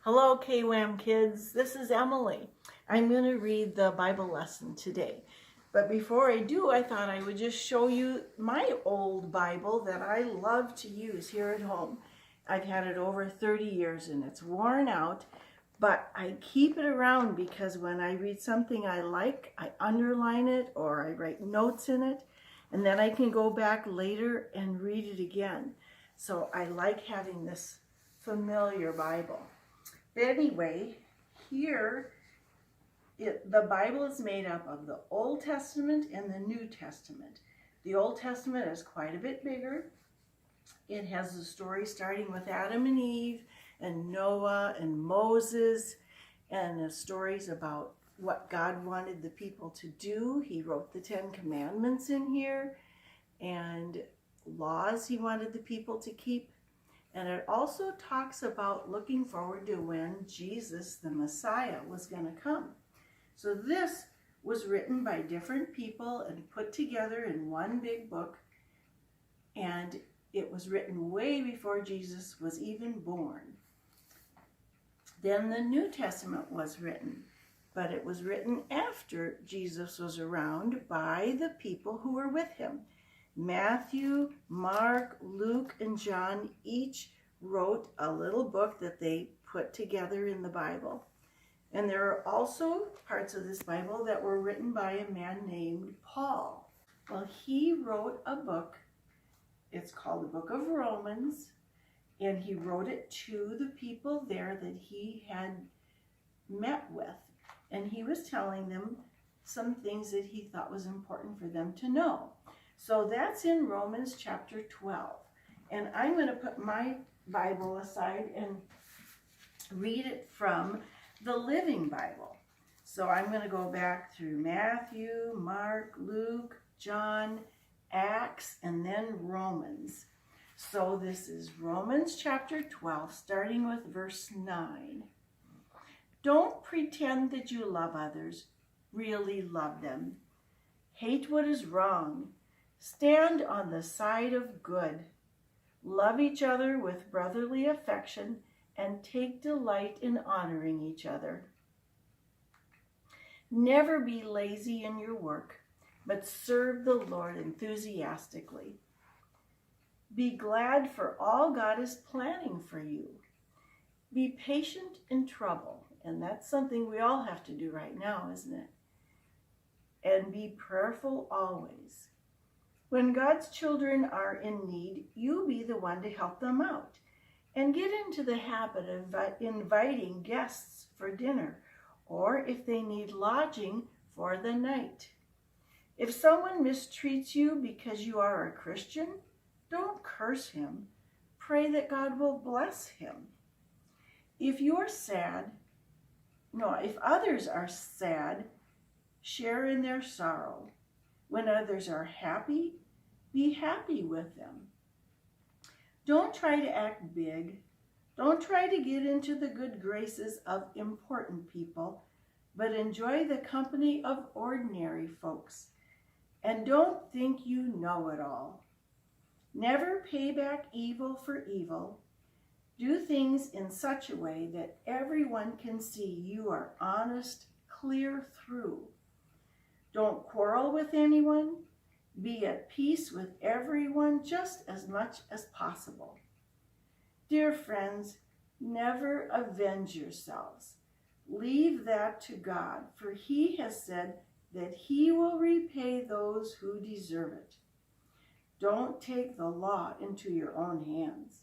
Hello, KWAM kids. This is Emily. I'm going to read the Bible lesson today. But before I do, I thought I would just show you my old Bible that I love to use here at home. I've had it over 30 years and it's worn out, but I keep it around because when I read something I like, I underline it or I write notes in it, and then I can go back later and read it again. So I like having this familiar Bible. But anyway, here the Bible is made up of the Old Testament and the New Testament. The Old Testament is quite a bit bigger. It has the story starting with Adam and Eve and Noah and Moses, and the stories about what God wanted the people to do. He wrote the 10 Commandments in here and laws he wanted the people to keep. And it also talks about looking forward to when Jesus, the Messiah, was going to come. So this was written by different people and put together in one big book. And it was written way before Jesus was even born. Then the New Testament was written, but it was written after Jesus was around by the people who were with him. Matthew, Mark, Luke, and John each wrote a little book that they put together in the Bible. And there are also parts of this Bible that were written by a man named Paul. Well, he wrote a book. It's called the Book of Romans, and he wrote it to the people there that he had met with. And he was telling them some things that he thought was important for them to know. So that's in Romans chapter 12. And I'm going to put my Bible aside and read it from the Living Bible. So I'm going to go back through Matthew, Mark, Luke, John, Acts, and then Romans. So this is Romans chapter 12, starting with verse 9. Don't pretend that you love others. Really love them. Hate what is wrong. Stand on the side of good. Love each other with brotherly affection and take delight in honoring each other. Never be lazy in your work, but serve the Lord enthusiastically. Be glad for all God is planning for you. Be patient in trouble, and that's something we all have to do right now, isn't it? And be prayerful always. When God's children are in need, you be the one to help them out. And get into the habit of inviting guests for dinner, or if they need lodging for the night. If someone mistreats you because you are a Christian, don't curse him. Pray that God will bless him. If others are sad, share in their sorrow. When others are happy, be happy with them. Don't try to act big. Don't try to get into the good graces of important people, but enjoy the company of ordinary folks. And don't think you know it all. Never pay back evil for evil. Do things in such a way that everyone can see you are honest, clear through. Don't quarrel with anyone. Be at peace with everyone just as much as possible. Dear friends, never avenge yourselves. Leave that to God, for he has said that he will repay those who deserve it. Don't take the law into your own hands.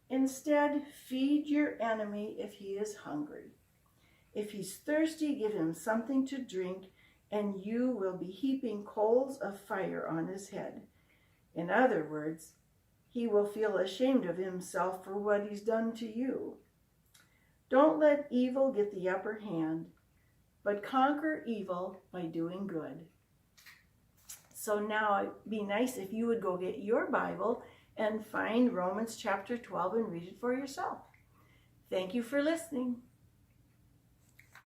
Instead, feed your enemy if he is hungry. If he's thirsty, give him something to drink, and you will be heaping coals of fire on his head. In other words, he will feel ashamed of himself for what he's done to you. Don't let evil get the upper hand, but conquer evil by doing good. So now it'd be nice if you would go get your Bible and find Romans chapter 12 and read it for yourself. Thank you for listening.